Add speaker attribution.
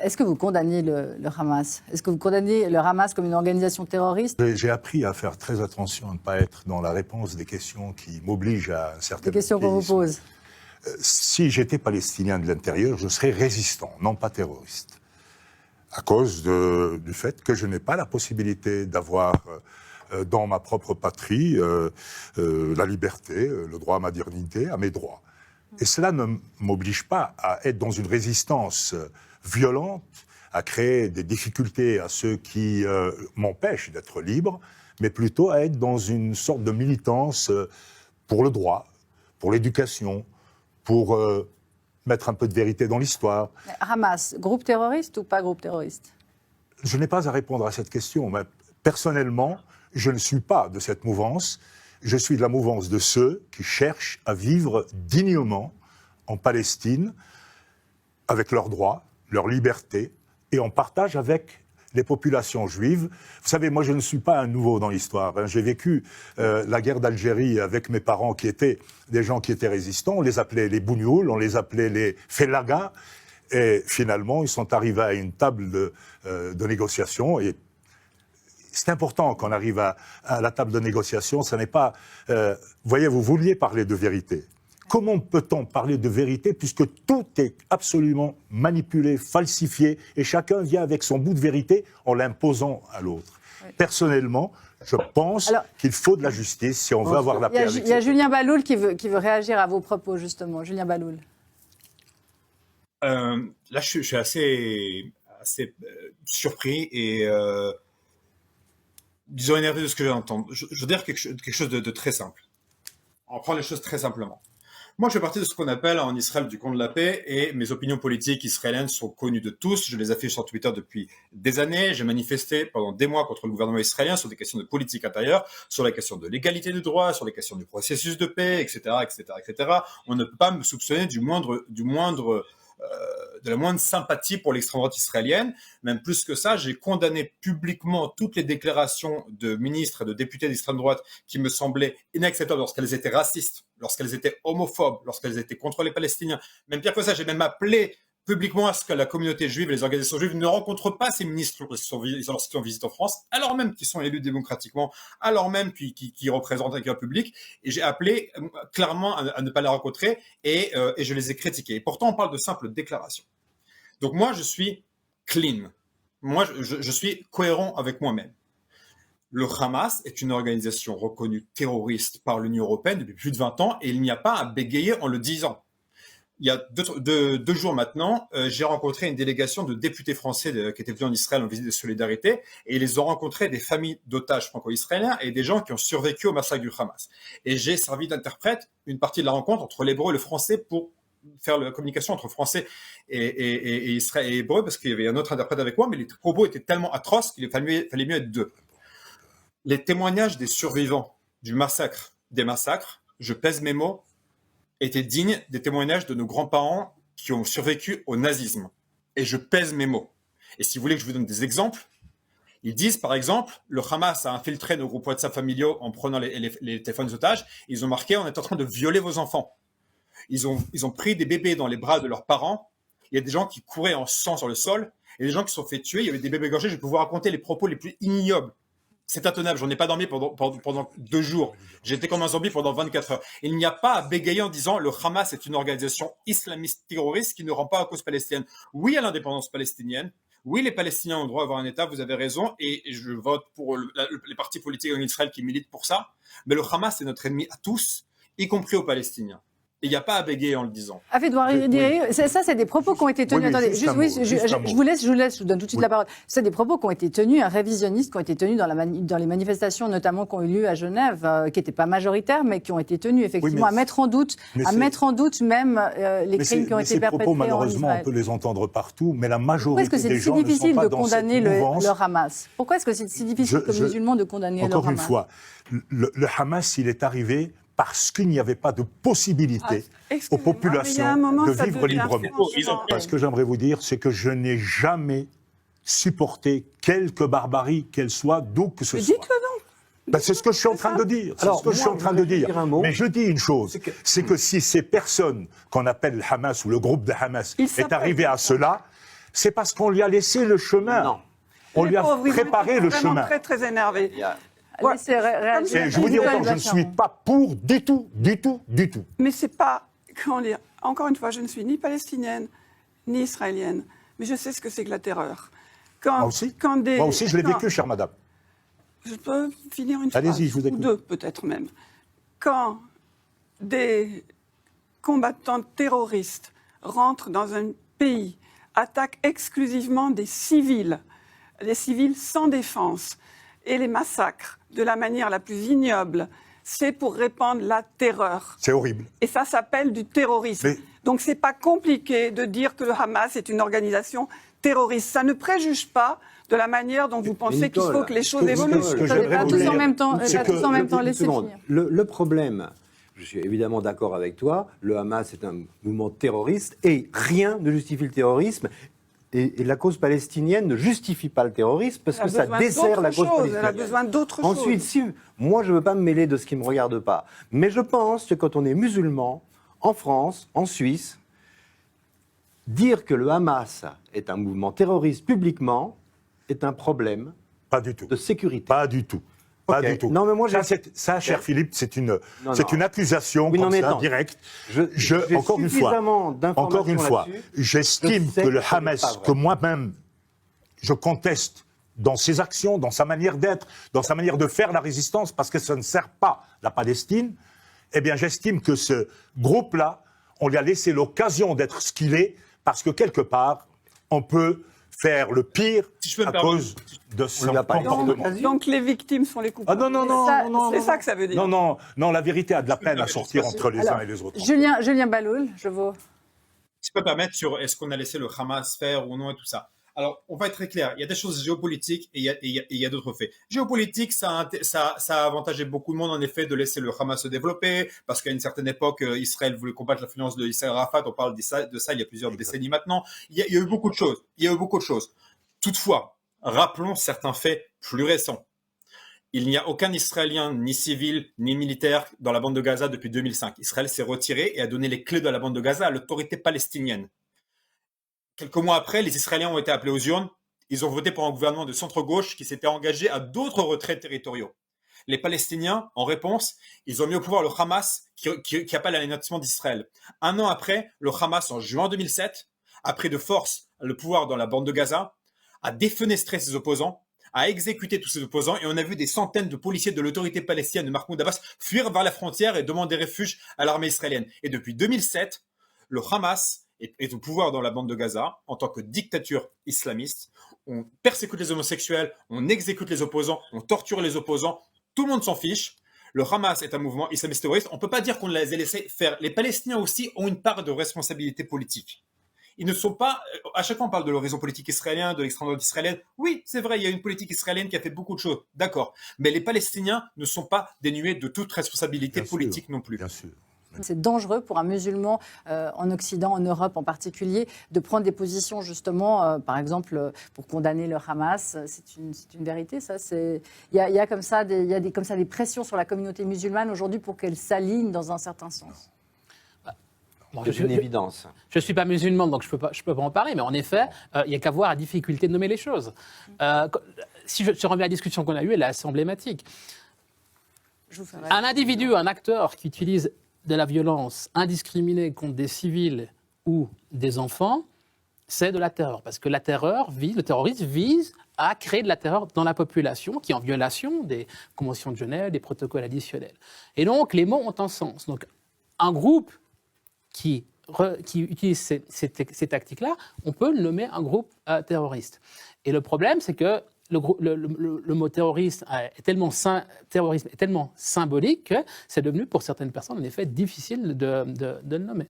Speaker 1: Est-ce que vous condamnez le Hamas? Est-ce que vous condamnez le Hamas comme une organisation terroriste?
Speaker 2: J'ai appris à faire très attention à ne pas être dans la réponse des questions qui m'obligent à un certain...
Speaker 1: Les questions qu'on vous pose.
Speaker 2: Si j'étais palestinien de l'intérieur, je serais résistant, non pas terroriste. À cause du fait que je n'ai pas la possibilité d'avoir dans ma propre patrie la liberté, le droit à ma dignité, à mes droits. Et cela ne m'oblige pas à être dans une résistance violente, à créer des difficultés à ceux qui m'empêchent d'être libre, mais plutôt à être dans une sorte de militance pour le droit, pour l'éducation, pour mettre un peu de vérité dans l'histoire.
Speaker 1: Hamas, groupe terroriste ou pas groupe terroriste?
Speaker 2: Je n'ai pas à répondre à cette question. Mais personnellement, je ne suis pas de cette mouvance. Je suis de la mouvance de ceux qui cherchent à vivre dignement en Palestine, avec leurs droits, leur liberté, et en partage avec les populations juives. Vous savez, moi, je ne suis pas un nouveau dans l'histoire. Hein. J'ai vécu la guerre d'Algérie avec mes parents qui étaient des gens qui étaient résistants. On les appelait les Bougnoul, on les appelait les Fellagas. Et finalement, ils sont arrivés à une table de négociation. Et c'est important qu'on arrive à la table de négociation. Ça n'est pas... voyez, vous vouliez parler de vérité. Comment peut-on parler de vérité puisque tout est absolument manipulé, falsifié, et chacun vient avec son bout de vérité en l'imposant à l'autre. Oui. Personnellement, je pense qu'il faut de la justice si on veut avoir la paix avec
Speaker 1: Il y a Julien Baloul qui veut réagir à vos propos, justement. Julien Baloul.
Speaker 3: Là, je suis assez surpris et, disons, énervé de ce que j'ai entendu. Je veux dire quelque chose de très simple. On prend les choses très simplement. Moi, je fais partie de ce qu'on appelle en Israël du camp de la paix et mes opinions politiques israéliennes sont connues de tous. Je les affiche sur Twitter depuis des années. J'ai manifesté pendant des mois contre le gouvernement israélien sur des questions de politique intérieure, sur la question de l'égalité du droit, sur les questions du processus de paix, etc., etc., etc. On ne peut pas me soupçonner de la moindre sympathie pour l'extrême droite israélienne. Même plus que ça, j'ai condamné publiquement toutes les déclarations de ministres et de députés d'extrême droite qui me semblaient inacceptables lorsqu'elles étaient racistes, lorsqu'elles étaient homophobes, lorsqu'elles étaient contre les Palestiniens. Même pire que ça, j'ai même appelé publiquement à ce que la communauté juive et les organisations juives ne rencontrent pas ces ministres lorsqu'ils sont en visite en France, alors même qu'ils sont élus démocratiquement, alors même qu'ils représentent un cœur public. Et j'ai appelé clairement à ne pas les rencontrer et je les ai critiqués. Et pourtant, on parle de simples déclarations. Donc moi, je suis clean. Moi, je suis cohérent avec moi-même. Le Hamas est une organisation reconnue terroriste par l'Union européenne depuis plus de 20 ans et il n'y a pas à bégayer en le disant. Il y a deux jours maintenant, j'ai rencontré une délégation de députés français qui étaient venus en Israël en visite de solidarité et ils ont rencontré des familles d'otages franco-israéliens et des gens qui ont survécu au massacre du Hamas. Et j'ai servi d'interprète une partie de la rencontre entre l'hébreu et le français pour faire la communication entre français et Israël et hébreu parce qu'il y avait un autre interprète avec moi, mais les propos étaient tellement atroces qu'il fallait mieux être deux. Les témoignages des survivants des massacres, je pèse mes mots, étaient dignes des témoignages de nos grands-parents qui ont survécu au nazisme. Et je pèse mes mots. Et si vous voulez que je vous donne des exemples, ils disent par exemple, le Hamas a infiltré nos groupes WhatsApp familiaux en prenant les téléphones des otages, ils ont marqué, on est en train de violer vos enfants. Ils ont pris des bébés dans les bras de leurs parents, il y a des gens qui couraient en sang sur le sol, et des gens qui se sont fait tuer, il y avait des bébés égorgés, je peux vous raconter les propos les plus ignobles. C'est intenable, j'en ai pas dormi pendant 2 jours. J'étais comme un zombie pendant 24 heures. Il n'y a pas à bégayer en disant le Hamas est une organisation islamiste terroriste qui ne rend pas à cause palestinienne. Oui à l'indépendance palestinienne, oui les Palestiniens ont le droit à avoir un État, vous avez raison, et je vote pour les partis politiques en Israël qui militent pour ça, mais le Hamas est notre ennemi à tous, y compris aux Palestiniens. Il n'y a pas à bégayer en le disant.
Speaker 1: Hafid Ouattara, ça, c'est des propos qui ont été tenus. Attendez, je vous laisse, je vous donne tout de suite la parole. C'est des propos qui ont été tenus, un révisionniste, qui ont été tenus dans les manifestations, notamment qui ont eu lieu à Genève, qui n'étaient pas majoritaires, mais qui ont été tenus, effectivement, à mettre en doute même les crimes qui ont été perpétrés en Israël.
Speaker 2: Ces propos, malheureusement, on peut les entendre partout, mais la majorité des gens
Speaker 1: ne sont pas dans cette mouvance. Pourquoi est-ce que c'est si difficile de condamner le Hamas? Pourquoi est-ce que c'est si difficile comme musulman de condamner le Hamas?
Speaker 2: Encore une fois, le Hamas, il est arrivé parce qu'il n'y avait pas de possibilité aux populations de vivre librement. Ce que j'aimerais vous dire, c'est que je n'ai jamais supporté quelque barbarie qu'elle soit, d'où que ce soit. Ben, c'est ce que je suis en train de dire. Mais je dis une chose, c'est que si ces personnes qu'on appelle le Hamas ou le groupe de Hamas est arrivé à cela, C'est parce qu'on lui a laissé le chemin.
Speaker 4: Non.
Speaker 2: On lui a
Speaker 5: pauvres, ils
Speaker 2: préparé
Speaker 5: étaient
Speaker 2: le
Speaker 5: vraiment
Speaker 2: chemin.
Speaker 5: très, très énervés.
Speaker 1: Laissez réagir.
Speaker 2: Et je vous dis encore, je ne suis pas pour du tout.
Speaker 5: Mais c'est pas, comment dire, encore une fois, je ne suis ni palestinienne, ni israélienne, mais je sais ce que c'est que la terreur.
Speaker 2: Moi aussi, je l'ai vécu, chère madame.
Speaker 5: Je peux finir une phrase,
Speaker 2: Allez-y, je vous écoute.
Speaker 5: ou deux peut-être même. Quand des combattants terroristes rentrent dans un pays, attaquent exclusivement des civils sans défense, et les massacrent de la manière la plus ignoble, c'est pour répandre la terreur.
Speaker 2: C'est horrible.
Speaker 5: Et ça s'appelle du terrorisme.
Speaker 2: Mais-
Speaker 5: Donc c'est pas compliqué de dire que le Hamas est une organisation terroriste. Ça ne préjuge pas de la manière dont vous pensez qu'il faut que les choses évoluent.
Speaker 2: ce que
Speaker 1: Attendez,
Speaker 2: j'aimerais
Speaker 1: pas
Speaker 2: vous
Speaker 1: tous
Speaker 2: dire,
Speaker 1: en même temps,
Speaker 2: c'est
Speaker 1: pas
Speaker 2: que-
Speaker 1: tous en même temps,
Speaker 4: Une
Speaker 1: laissez
Speaker 4: seconde.
Speaker 1: finir.
Speaker 4: Le problème, je suis évidemment d'accord avec toi, le Hamas est un mouvement terroriste et rien ne justifie le terrorisme. Et la cause palestinienne ne justifie pas le terrorisme parce que ça dessert la cause palestinienne.
Speaker 5: Elle a besoin d'autre chose.
Speaker 4: Ensuite, moi je ne veux pas me mêler de ce qui ne me regarde pas, mais je pense que quand on est musulman, en France, en Suisse, dire que le Hamas est un mouvement terroriste publiquement est un problème
Speaker 2: Pas du tout.
Speaker 4: de sécurité.
Speaker 2: Pas du tout. Pas
Speaker 4: Ok.
Speaker 2: du tout.
Speaker 4: Non, mais moi,
Speaker 2: ça, cher Philippe, c'est une
Speaker 4: Non.
Speaker 2: accusation
Speaker 4: Oui, non,
Speaker 2: comme
Speaker 4: mais
Speaker 2: ça,
Speaker 4: attends.
Speaker 2: directe.
Speaker 4: J'ai
Speaker 2: Encore une
Speaker 4: suffisamment d'informations là-dessus.
Speaker 2: j'estime
Speaker 4: Je sais
Speaker 2: que le
Speaker 4: que ce n'est
Speaker 2: Hamas,
Speaker 4: pas vrai.
Speaker 2: que moi-même, je conteste dans ses actions, dans sa manière d'être, dans sa manière de faire la résistance, parce que ça ne sert pas la Palestine, eh bien, j'estime que ce groupe-là, on lui a laissé l'occasion d'être ce qu'il est, parce que quelque part, on peut faire le pire
Speaker 3: Si je peux me
Speaker 2: à
Speaker 3: permettre.
Speaker 2: cause de
Speaker 4: On
Speaker 2: son
Speaker 4: lui a pas laissé
Speaker 2: comportement.
Speaker 4: l'occasion.
Speaker 5: Donc les victimes sont les
Speaker 2: Ah
Speaker 5: coupables.
Speaker 2: non,
Speaker 5: C'est ça que ça veut dire.
Speaker 2: Non, la vérité a de la peine à sortir entre les uns et les autres.
Speaker 1: Julien Baloul, je vous...
Speaker 3: Si je peux me permettre sur est-ce qu'on a laissé le Hamas faire ou non et tout ça. Alors, on va être très clair. Il y a des choses géopolitiques et il y a d'autres faits. Géopolitique, ça a avantagé beaucoup de monde, en effet, de laisser le Hamas se développer, parce qu'à une certaine époque, Israël voulait combattre l'influence de Yasser Arafat. On parle de ça il y a plusieurs décennies maintenant. Il y a eu beaucoup de choses. Toutefois, rappelons certains faits plus récents. Il n'y a aucun Israélien, ni civil, ni militaire dans la bande de Gaza depuis 2005. Israël s'est retiré et a donné les clés de la bande de Gaza à l'autorité palestinienne. Quelques mois après, les Israéliens ont été appelés aux urnes. Ils ont voté pour un gouvernement de centre-gauche qui s'était engagé à d'autres retraits territoriaux. Les Palestiniens, en réponse, ils ont mis au pouvoir le Hamas qui appelle à l'anéantissement d'Israël. Un an après, le Hamas, en juin 2007, a pris de force le pouvoir dans la bande de Gaza, a défenestré ses opposants, a exécuté tous ses opposants, et on a vu des centaines de policiers de l'autorité palestinienne de Mahmoud Abbas fuir vers la frontière et demander refuge à l'armée israélienne. Et depuis 2007, le Hamas est au pouvoir dans la bande de Gaza en tant que dictature islamiste. On persécute les homosexuels, on exécute les opposants, on torture les opposants, tout le monde s'en fiche. Le Hamas est un mouvement islamiste terroriste. On ne peut pas dire qu'on les a laissés faire. Les Palestiniens aussi ont une part de responsabilité politique. Ils ne sont pas... À chaque fois, on parle de l'horizon politique israélien, de l'extrême droite israélienne. Oui, c'est vrai, il y a une politique israélienne qui a fait beaucoup de choses. D'accord. Mais les Palestiniens ne sont pas dénués de toute responsabilité politique non plus.
Speaker 2: Bien sûr.
Speaker 1: C'est dangereux pour un musulman en Occident, en Europe en particulier, de prendre des positions justement, par exemple, pour condamner le Hamas. C'est une vérité, ça. Il y a comme ça des pressions sur la communauté musulmane aujourd'hui pour qu'elle s'aligne dans un certain sens.
Speaker 4: Bon, c'est une évidence.
Speaker 6: Je ne suis pas musulman, donc je peux pas en parler, mais en effet, il n'y a qu'à voir la difficulté de nommer les choses. Si je reviens à la discussion qu'on a eue, elle est assez emblématique. Un individu, un acteur qui utilise de la violence indiscriminée contre des civils ou des enfants, c'est de la terreur. Parce que le terrorisme vise à créer de la terreur dans la population, qui est en violation des conventions de Genève, des protocoles additionnels. Et donc, les mots ont un sens. Donc, un groupe qui utilise ces tactiques-là, on peut le nommer un groupe terroriste. Et le problème, c'est que le mot terrorisme est tellement symbolique que c'est devenu pour certaines personnes, en effet, difficile de le nommer.